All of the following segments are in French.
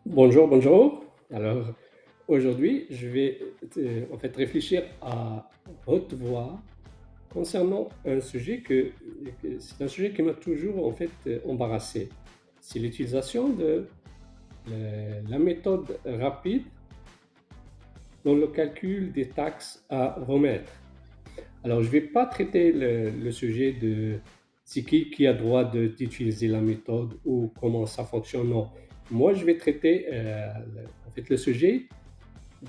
Bonjour, bonjour. Alors, aujourd'hui, je vais en fait réfléchir à haute voix concernant un sujet c'est un sujet qui m'a toujours en fait embarrassé. C'est l'utilisation de la méthode rapide dans le calcul des taxes à remettre. Alors, je ne vais pas traiter le sujet de c'est qui a droit d'utiliser la méthode ou comment ça fonctionne. Non. Moi, je vais traiter en fait le sujet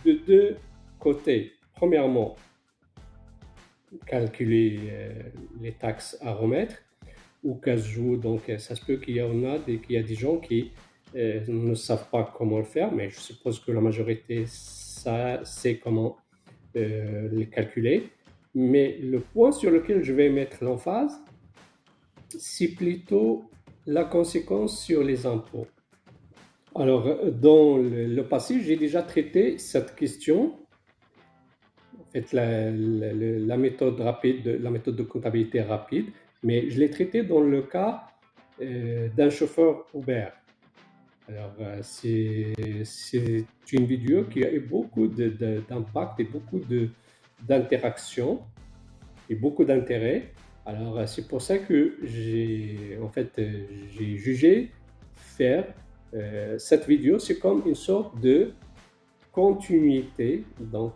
de deux côtés. Premièrement, calculer les taxes à remettre ou cas où, donc ça se peut qu'il y a des gens qui ne savent pas comment le faire, mais je suppose que la majorité sait comment les calculer. Mais le point sur lequel je vais mettre l'emphase, c'est plutôt la conséquence sur les impôts. Alors, dans le passé, j'ai déjà traité cette question. En fait, la méthode rapide, la méthode de comptabilité rapide, mais je l'ai traité dans le cas d'un chauffeur Uber. Alors, c'est une vidéo qui a eu beaucoup d'impact et beaucoup d'interaction et beaucoup d'intérêt. Alors, c'est pour ça que j'ai jugé faire cette vidéo. C'est comme une sorte de continuité, donc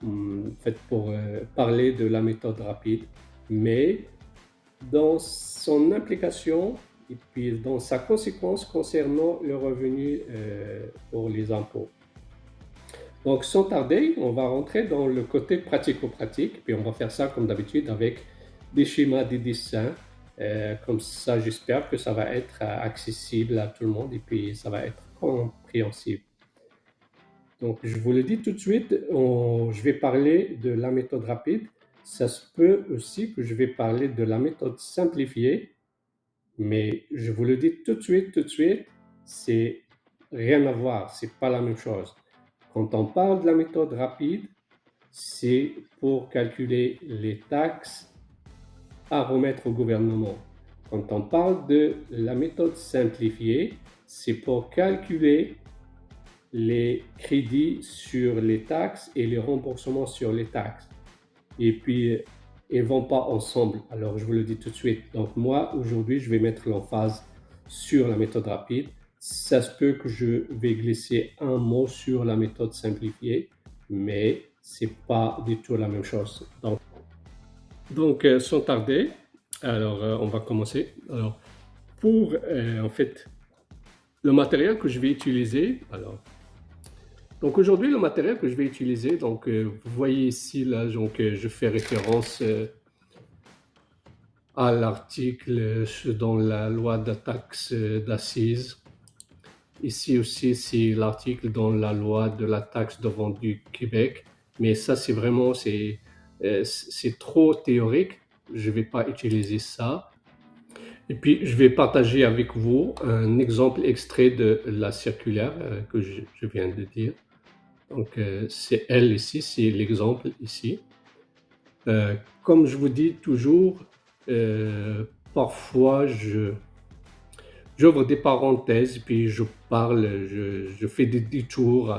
en fait, pour parler de la méthode rapide, mais dans son implication et puis dans sa conséquence concernant le revenu pour les impôts. Donc, sans tarder, on va rentrer dans le côté pratico-pratique, puis on va faire ça comme d'habitude avec des schémas, des dessins. Comme ça, j'espère que ça va être accessible à tout le monde et puis ça va être compréhensible. Donc, je vous le dis tout de suite, je vais parler de la méthode rapide. Ça se peut aussi que je vais parler de la méthode simplifiée, mais je vous le dis tout de suite, c'est rien à voir, c'est pas la même chose. Quand on parle de la méthode rapide, c'est pour calculer les taxes à remettre au gouvernement. Quand on parle de la méthode simplifiée, c'est pour calculer les crédits sur les taxes et les remboursements sur les taxes. Et puis, ils ne vont pas ensemble. Alors, je vous le dis tout de suite. Donc, moi, aujourd'hui, je vais mettre l'emphase sur la méthode rapide. Ça se peut que je vais glisser un mot sur la méthode simplifiée, mais ce n'est pas du tout la même chose. Donc sans tarder, alors on va commencer. Alors, pour en fait le matériel que je vais utiliser, donc aujourd'hui le matériel que je vais utiliser, donc vous voyez ici là, donc je fais référence à l'article dans la loi de taxe d'assises. Ici aussi c'est l'article dans la loi de la taxe de vente du Québec, mais ça c'est vraiment c'est trop théorique. Je ne vais pas utiliser ça. Et puis, je vais partager avec vous un exemple extrait de la circulaire que je viens de dire. Donc, c'est elle ici, c'est l'exemple ici. Comme je vous dis toujours, parfois j'ouvre des parenthèses, puis je parle, je fais des détours,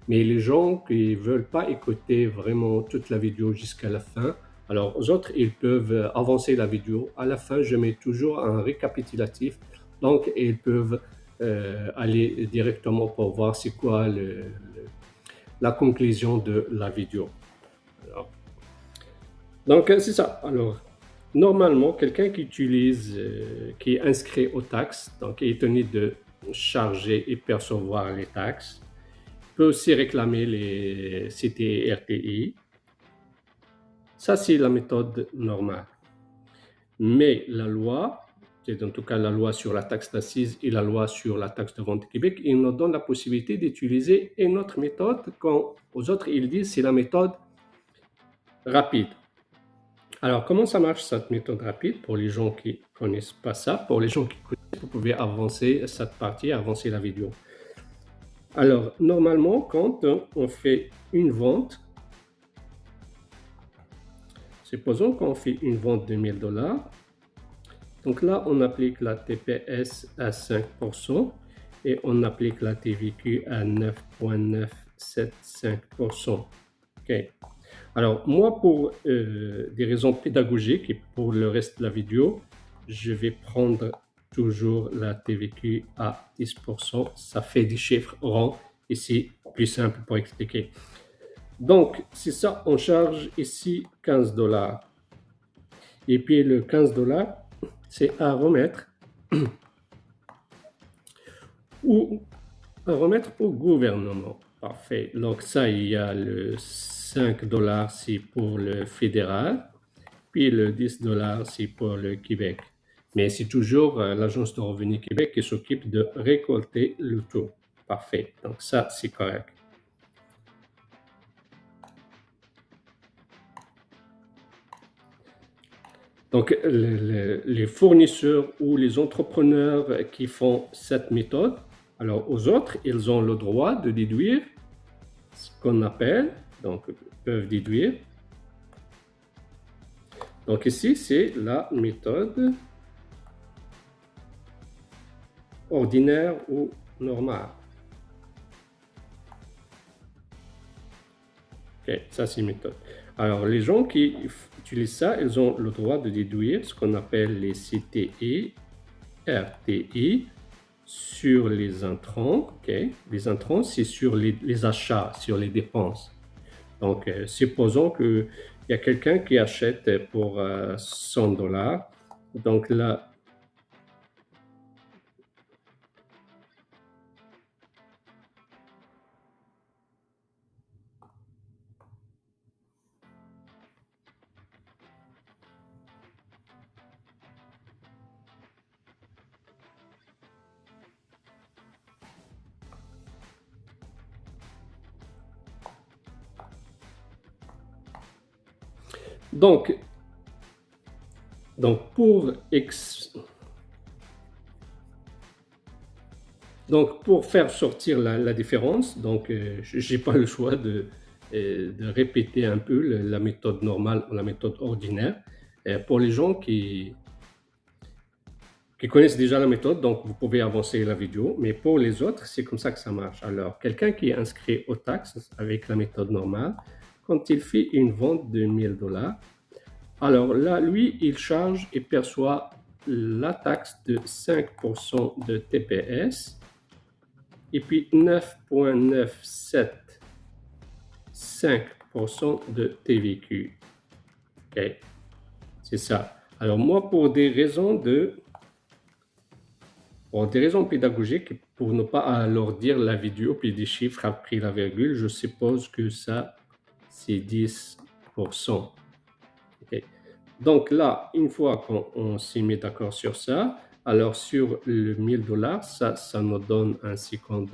mais les gens qui ne veulent pas écouter vraiment toute la vidéo jusqu'à la fin, alors aux autres, ils peuvent avancer la vidéo. À la fin, je mets toujours un récapitulatif, donc ils peuvent aller directement pour voir c'est quoi la conclusion de la vidéo. Alors, donc, c'est ça. Alors, normalement, quelqu'un qui est inscrit aux taxes, donc qui est tenu de charger et percevoir les taxes, peut aussi réclamer les CT et RTI. Ça, c'est la méthode normale. Mais la loi, c'est en tout cas la loi sur la taxe d'assises et la loi sur la taxe de vente du Québec, ils nous donnent la possibilité d'utiliser une autre méthode quand aux autres, ils disent c'est la méthode rapide. Alors, comment ça marche cette méthode rapide pour les gens qui ne connaissent pas ça? Pour les gens qui connaissent, vous pouvez avancer cette partie, avancer la vidéo. Alors, normalement, quand on fait une vente, supposons qu'on fait une vente de 1000 $, donc là, on applique la TPS à 5%, et on applique la TVQ à 9,975%. OK. Alors, moi, pour des raisons pédagogiques et pour le reste de la vidéo, je vais prendre toujours la TVQ à 10%. Ça fait des chiffres ronds et c'est plus simple pour expliquer. Donc, c'est ça, on charge ici 15 $. Et puis le 15 $, c'est à remettre ou à remettre au gouvernement. Parfait. Donc ça, il y a le 5 $, c'est pour le fédéral, puis le 10 $, c'est pour le Québec. Mais c'est toujours l'Agence de revenus Québec qui s'occupe de récolter le tout. Parfait. Donc ça, c'est correct. Donc les fournisseurs ou les entrepreneurs qui font cette méthode, alors aux autres, ils ont le droit de déduire ce qu'on appelle, donc peuvent déduire. Donc ici, c'est la méthode ordinaire ou normale. Ok, ça c'est une méthode. Alors les gens qui utilisent ça, ils ont le droit de déduire ce qu'on appelle les CTI, RTI, sur les intrants. Okay. Les intrants, c'est sur les achats, sur les dépenses. Donc, supposons qu'il y a quelqu'un qui achète pour 100 $. Donc là, donc pour faire sortir la différence, donc je n'ai pas le choix de répéter un peu la méthode normale ou la méthode ordinaire. Pour les gens qui connaissent déjà la méthode, donc vous pouvez avancer la vidéo, mais pour les autres, c'est comme ça que ça marche. Alors, quelqu'un qui est inscrit aux taxes avec la méthode normale, quand il fait une vente de 1000 $, alors là, lui, il charge et perçoit la taxe de 5% de TPS et puis 9,975% de TVQ. Ok, c'est ça. Alors moi, pour des raisons pédagogiques, pour ne pas alourdir la vidéo puis des chiffres après la virgule, je suppose que ça, c'est 10%. Okay. Donc là, une fois qu'on s'est mis d'accord sur ça, alors sur le 1000 $, ça nous donne un 50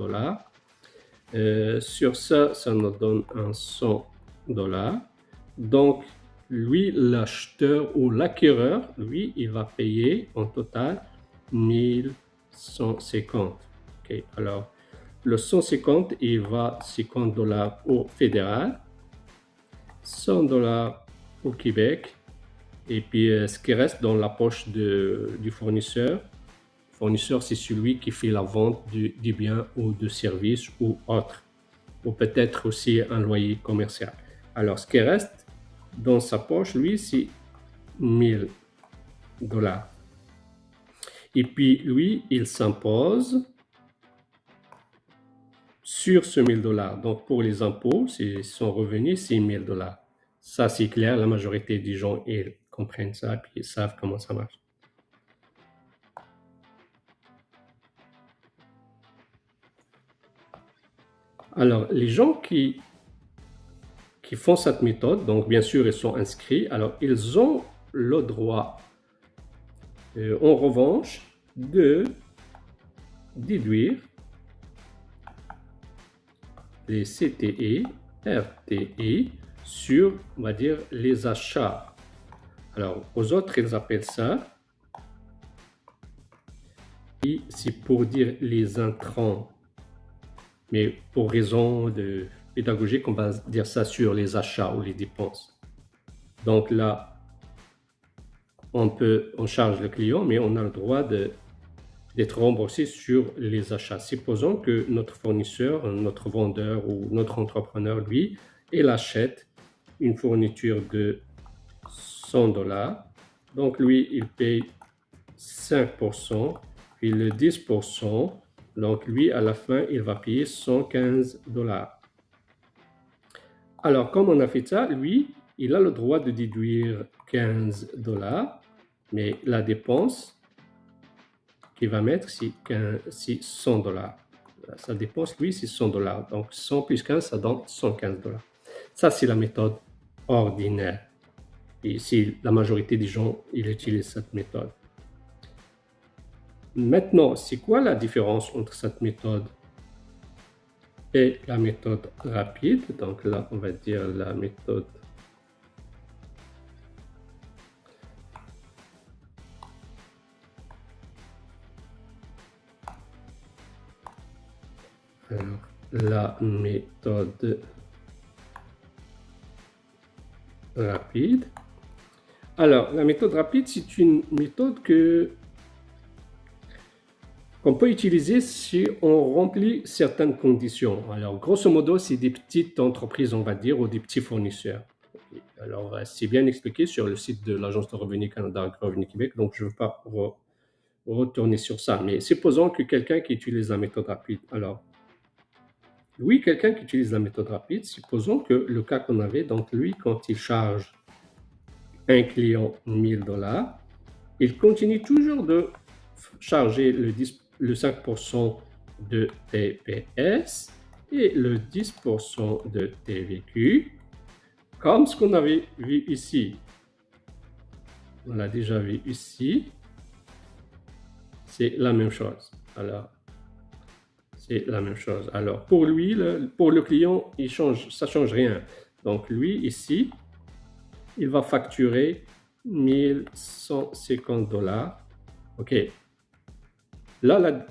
$. Sur ça, ça nous donne un 100 $. Donc, lui, l'acheteur ou l'acquéreur, lui, il va payer en total 1150. Okay. Alors, le 150, il va 50 $ au fédéral, 100 $ au Québec, et puis ce qui reste dans la poche du fournisseur. Le fournisseur, c'est celui qui fait la vente du bien ou de service ou autre, ou peut-être aussi un loyer commercial. Alors, ce qui reste dans sa poche, lui, c'est 1000 $. Et puis, lui, il s'impose sur ce 1000 $. Donc, pour les impôts, son revenu, c'est 1000 $. Ça, c'est clair, la majorité des gens, ils comprennent ça, puis ils savent comment ça marche. Alors, les gens qui font cette méthode, donc bien sûr, ils sont inscrits, alors ils ont le droit, en revanche, de déduire les CTI, RTI sur, on va dire, les achats. Alors, aux autres, ils appellent ça, et c'est pour dire les intrants. Mais pour raison de pédagogique, on va dire ça sur les achats ou les dépenses. Donc là, on charge le client, mais on a le droit de d'être remboursé sur les achats. Supposons que notre fournisseur, notre vendeur ou notre entrepreneur, lui, il achète une fourniture de 100 $. Donc lui, il paye 5%, puis le 10%. Donc lui, à la fin, il va payer 115 $. Alors, comme on a fait ça, lui, il a le droit de déduire 15 $, mais la dépense qu'il va mettre, c'est 100 $. Sa dépense, lui, c'est 100 $. Donc, 100 plus 15, ça donne 115 $. Ça, c'est la méthode ordinaire. Et ici, la majorité des gens, ils utilisent cette méthode. Maintenant, c'est quoi la différence entre cette méthode et la méthode rapide? Donc là, on va dire la méthode rapide. Alors, la méthode rapide, c'est une méthode qu'on peut utiliser si on remplit certaines conditions. Alors, grosso modo, c'est des petites entreprises, on va dire, ou des petits fournisseurs. Alors, c'est bien expliqué sur le site de l'Agence de revenus Canada, Revenu Québec, donc je ne veux pas retourner sur ça. Mais supposons que quelqu'un qui utilise la méthode rapide, alors, oui, quelqu'un qui utilise la méthode rapide, supposons que le cas qu'on avait, donc lui, quand il charge un client 1000 $, il continue toujours de charger le 5% de TPS et le 10% de TVQ, comme ce qu'on avait vu ici. On l'a déjà vu ici. C'est la même chose. Alors, c'est la même chose. Alors, pour lui, pour le client, ça ne change rien. Donc, lui, ici, il va facturer 1150 $. OK. Là,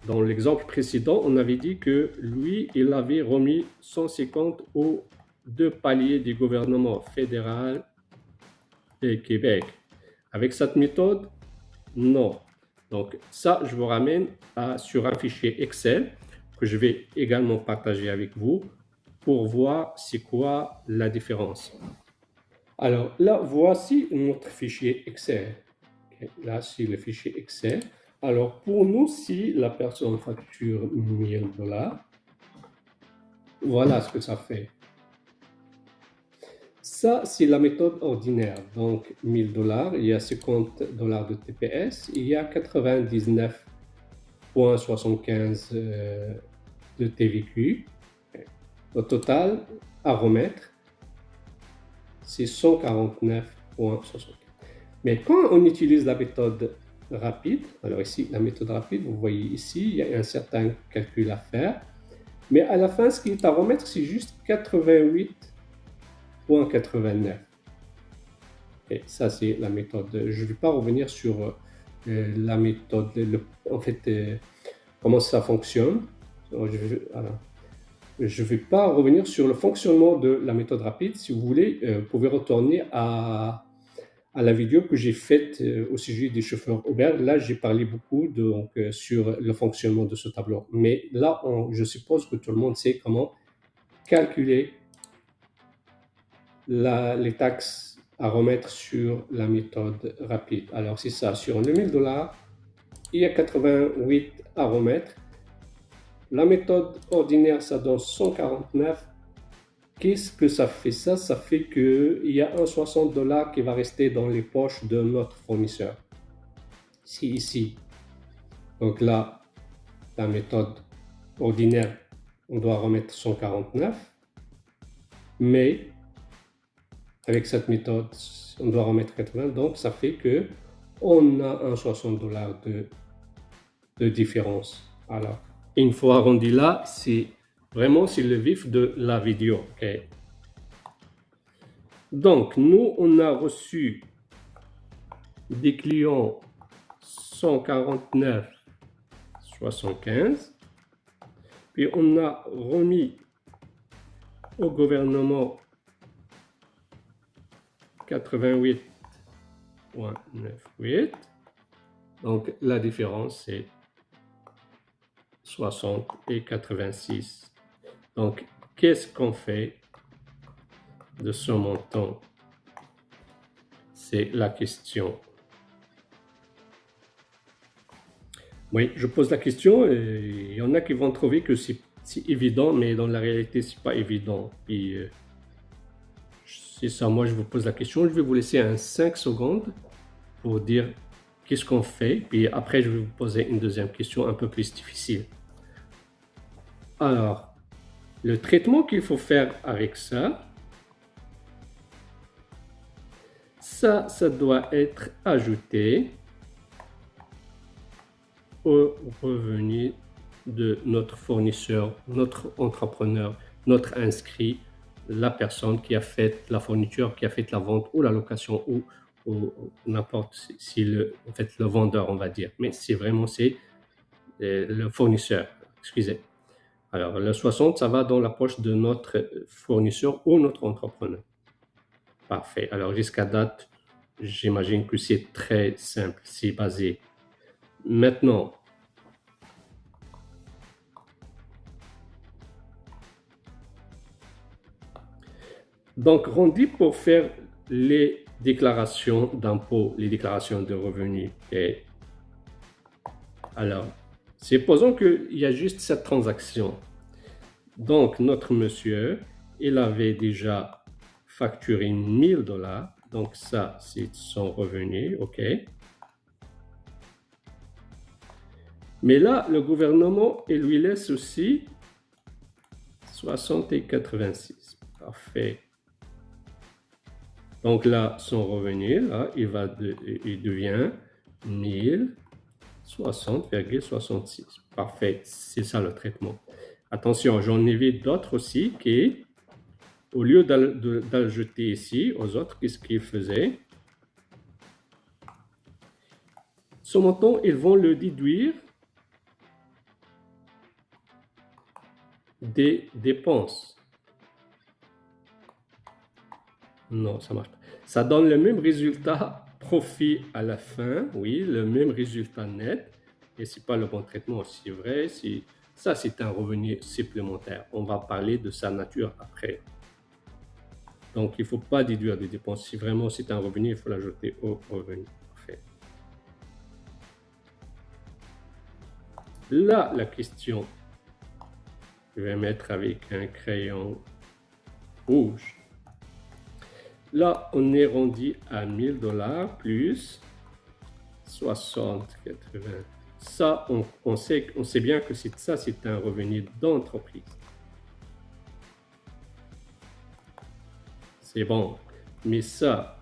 dans l'exemple précédent, on avait dit que lui, il avait remis 150 aux deux paliers du gouvernement fédéral et Québec. Avec cette méthode, non. Donc ça, je vous ramène sur un fichier Excel que je vais également partager avec vous pour voir c'est quoi la différence. Alors là, voici notre fichier Excel. Okay. Là, c'est le fichier Excel. Alors pour nous, si la personne facture 1000 $, voilà ce que ça fait. Ça, c'est la méthode ordinaire. Donc, 1000 $, il y a 50 $ de TPS, il y a 99,75 de TVQ. Au total, à remettre, c'est 149,64. Mais quand on utilise la méthode rapide, alors ici, la méthode rapide, vous voyez ici, il y a un certain calcul à faire. Mais à la fin, ce qui est à remettre, c'est juste 88,89. Et ça, c'est la méthode. Je ne vais pas revenir sur la méthode, en fait, comment ça fonctionne. Je ne vais pas revenir sur le fonctionnement de la méthode rapide. Si vous voulez, vous pouvez retourner à la vidéo que j'ai faite au sujet des chauffeurs Uber. Là, j'ai parlé beaucoup sur le fonctionnement de ce tableau. Mais là, je suppose que tout le monde sait comment calculer les taxes à remettre sur la méthode rapide. Alors, c'est ça. Sur le 1000 $, il y a 88 à remettre. La méthode ordinaire, ça donne 149. Qu'est-ce que ça fait? Ça fait qu'il y a un 60 $ qui va rester dans les poches de notre fournisseur. C'est ici. Donc là, la méthode ordinaire, on doit remettre 149. Mais avec cette méthode, on doit remettre 80. Donc ça fait que on a un 60 $ de différence. Alors, une fois rendu là, c'est vraiment le vif de la vidéo. Okay? Donc, nous, on a reçu des clients 149,75. Puis, on a remis au gouvernement 88,98. Donc, la différence, c'est 60 et 86. Donc, qu'est-ce qu'on fait de ce montant? C'est la question. Oui, je pose la question et il y en a qui vont trouver que c'est évident, mais dans la réalité, c'est pas évident. Puis, c'est ça, moi je vous pose la question, je vais vous laisser un 5 secondes pour dire qu'est-ce qu'on fait, puis après je vais vous poser une deuxième question un peu plus difficile. Alors, le traitement qu'il faut faire avec ça, ça doit être ajouté au revenu de notre fournisseur, notre entrepreneur, notre inscrit, la personne qui a fait la fourniture, qui a fait la vente ou la location ou n'importe si en fait, le vendeur, on va dire. Mais c'est vraiment le fournisseur, excusez. Alors, le 60, ça va dans la poche de notre fournisseur ou notre entrepreneur. Parfait. Alors, jusqu'à date, j'imagine que c'est très simple, c'est basé. Maintenant, donc, Randy, pour faire les déclarations d'impôts, les déclarations de revenus. Okay. Alors, supposons qu'il y a juste cette transaction. Donc, notre monsieur, il avait déjà facturé 1000 $. Donc, ça, c'est son revenu, OK. Mais là, le gouvernement, il lui laisse aussi 60 et 86. Parfait. Donc là, son revenu, là, il devient 1060,66. Parfait, c'est ça le traitement. Attention, j'en ai vu d'autres aussi qui, au lieu d'ajouter ici aux autres, qu'est-ce qu'ils faisaient? Ce montant, ils vont le déduire des dépenses. Non, ça marche pas. Ça donne le même résultat profit à la fin, oui, le même résultat net. Et c'est pas le bon traitement, c'est vrai. Ça, c'est un revenu supplémentaire. On va parler de sa nature après. Donc, il ne faut pas déduire des dépenses. Si vraiment c'est un revenu, il faut l'ajouter au revenu. Parfait. Là, la question, je vais mettre avec un crayon rouge. Là, on est rendu à 1000 $ plus 60, 80. Ça, on sait bien que ça, c'est un revenu d'entreprise. C'est bon. Mais ça,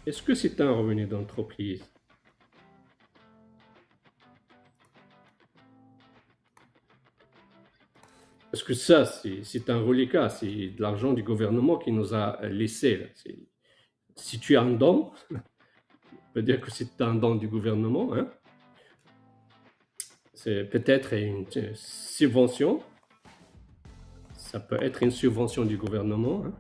est-ce que c'est un revenu d'entreprise? Parce que ça, c'est un reliquat, c'est de l'argent du gouvernement qui nous a laissé. Là. Si tu as un don, on peut dire que c'est un don du gouvernement. Hein? C'est peut-être une subvention. Ça peut être une subvention du gouvernement. Hein?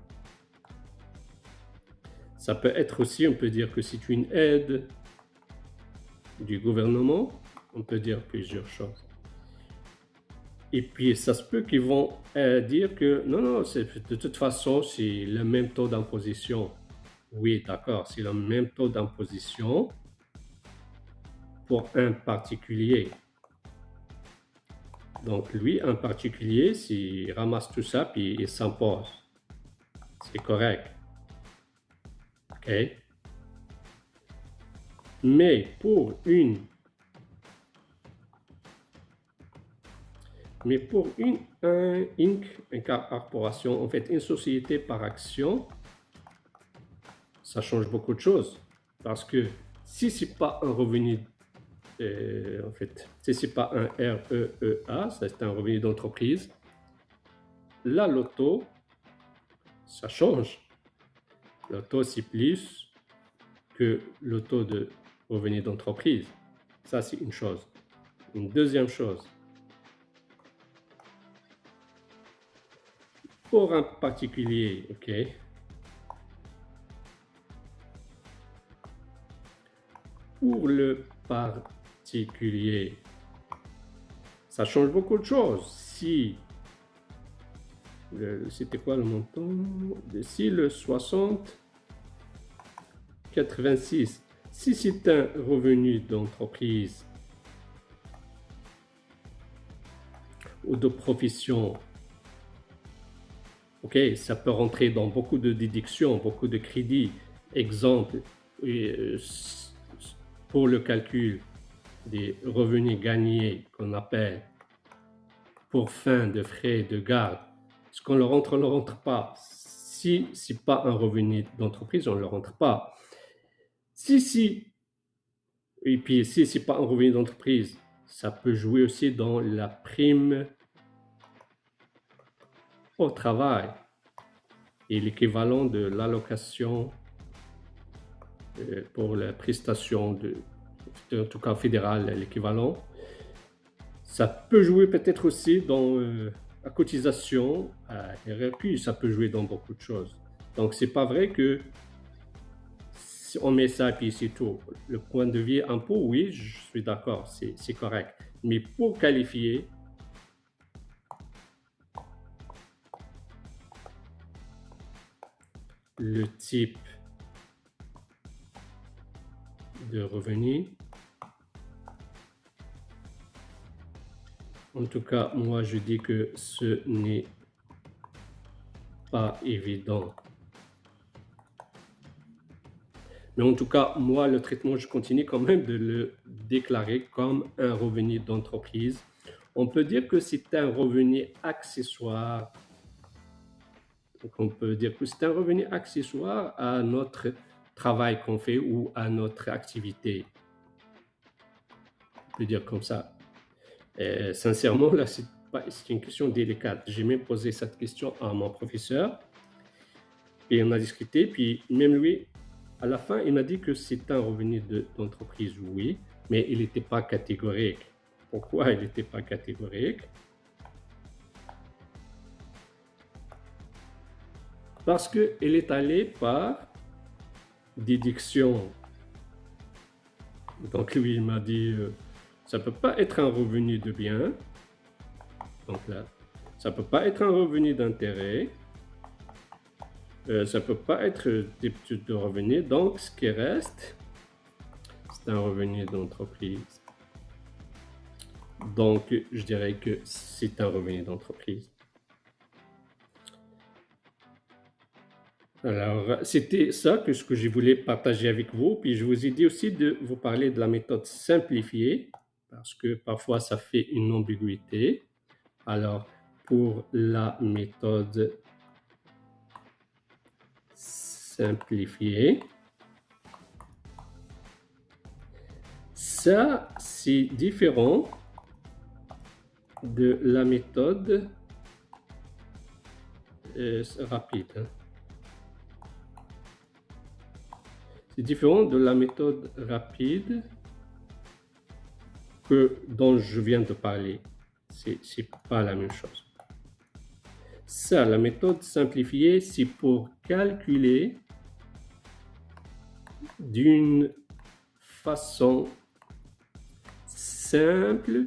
Ça peut être aussi, on peut dire que c'est une aide du gouvernement. On peut dire plusieurs choses. Et puis, ça se peut qu'ils vont dire que non, de toute façon, c'est le même taux d'imposition. Oui, d'accord, c'est le même taux d'imposition pour un particulier. Donc, lui, un particulier, s'il ramasse tout ça, puis il s'impose. C'est correct. OK? Mais pour une corporation, en fait, une société par action, ça change beaucoup de choses. Parce que si ce n'est pas un revenu, en fait, si ce n'est pas un REEA, c'est un revenu d'entreprise, là, le taux, ça change. Le taux, c'est plus que le taux de revenu d'entreprise. Ça, c'est une chose. Une deuxième chose, pour un particulier, OK, pour le particulier, ça change beaucoup de choses. Si, c'était quoi le montant? Si le 60, 86, si c'est un revenu d'entreprise ou de profession, ok, ça peut rentrer dans beaucoup de déductions, beaucoup de crédits. Exemple, pour le calcul des revenus gagnés qu'on appelle pour fin de frais de garde, est-ce qu'on le rentre, on ne le rentre pas? Si ce n'est pas un revenu d'entreprise, on ne le rentre pas. Et puis si ce n'est pas un revenu d'entreprise, ça peut jouer aussi dans la prime au travail et l'équivalent de l'allocation pour la prestation en tout cas fédérale, l'équivalent. Ça peut jouer peut-être aussi dans la cotisation à RRQ, ça peut jouer dans beaucoup de choses. Donc c'est pas vrai que si on met ça et puis c'est tout. Le point de vue impôt, oui, je suis d'accord, c'est correct. Mais pour qualifier, le type de revenu, en tout cas, moi je dis que ce n'est pas évident. Mais en tout cas, moi, le traitement, je continue quand même de le déclarer comme un revenu d'entreprise. On peut dire que c'est un revenu accessoire. Donc, on peut dire que c'est un revenu accessoire à notre travail qu'on fait ou à notre activité. On peut dire comme ça. Et sincèrement, là, c'est une question délicate. J'ai même posé cette question à mon professeur et on a discuté. Puis même lui, à la fin, il m'a dit que c'est un revenu d'entreprise, oui, mais il n'était pas catégorique. Pourquoi il n'était pas catégorique? Parce qu'il est allé par déduction. Donc lui, il m'a dit, ça ne peut pas être un revenu de bien. Donc là, ça ne peut pas être un revenu d'intérêt. Ça ne peut pas être des petites de revenus. Donc, ce qui reste, c'est un revenu d'entreprise. Donc, je dirais que c'est un revenu d'entreprise. Alors, c'était ça que ce que je voulais partager avec vous. Puis, je vous ai dit aussi de vous parler de la méthode simplifiée, parce que parfois, ça fait une ambiguïté. Alors, pour la méthode simplifiée, ça, c'est différent de la méthode rapide. C'est différent de la méthode rapide dont je viens de parler. C'est pas la même chose. Ça, la méthode simplifiée, c'est pour calculer d'une façon simple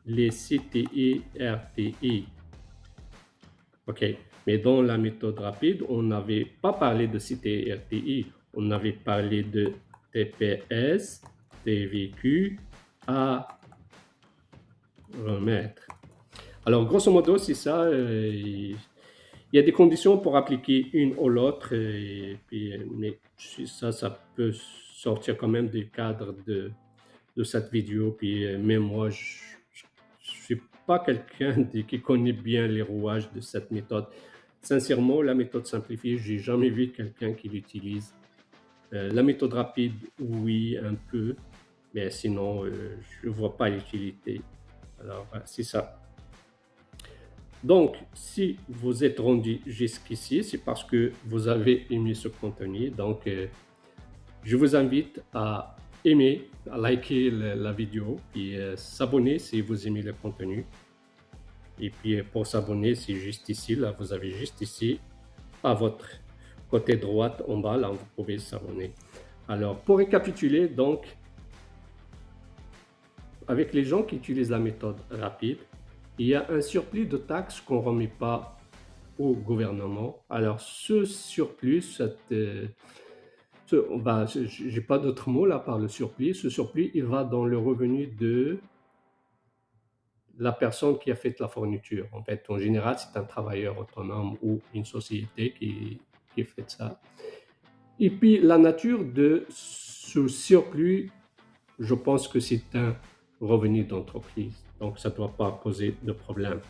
les CTI, RTI. OK. Mais dans la méthode rapide, on n'avait pas parlé de CTI, RTI. On avait parlé de TPS, TVQ à remettre. Alors, grosso modo, c'est ça. Il y a des conditions pour appliquer une ou l'autre, mais ça peut sortir quand même du cadre de cette vidéo. Puis même moi, je suis pas quelqu'un qui connaît bien les rouages de cette méthode. Sincèrement, la méthode simplifiée, j'ai jamais vu quelqu'un qui l'utilise. La méthode rapide, oui, un peu, mais sinon, je vois pas l'utilité. Alors, c'est ça. Donc, si vous êtes rendu jusqu'ici, c'est parce que vous avez aimé ce contenu. Donc, je vous invite à aimer, à liker la vidéo et s'abonner si vous aimez le contenu. Et puis, pour s'abonner, c'est juste ici. Là, vous avez juste ici, à votre côté droite, en bas, là, vous pouvez s'abonner. Alors, pour récapituler, donc, avec les gens qui utilisent la méthode rapide, il y a un surplus de taxes qu'on ne remet pas au gouvernement. Alors ce surplus, bah, j'ai pas d'autre mot là par le surplus. Ce surplus, il va dans le revenu de la personne qui a fait la fourniture. En fait, en général, c'est un travailleur autonome ou une société qui fait ça. Et puis la nature de ce surplus, je pense que c'est un revenu d'entreprise. Donc ça ne doit pas poser de problème.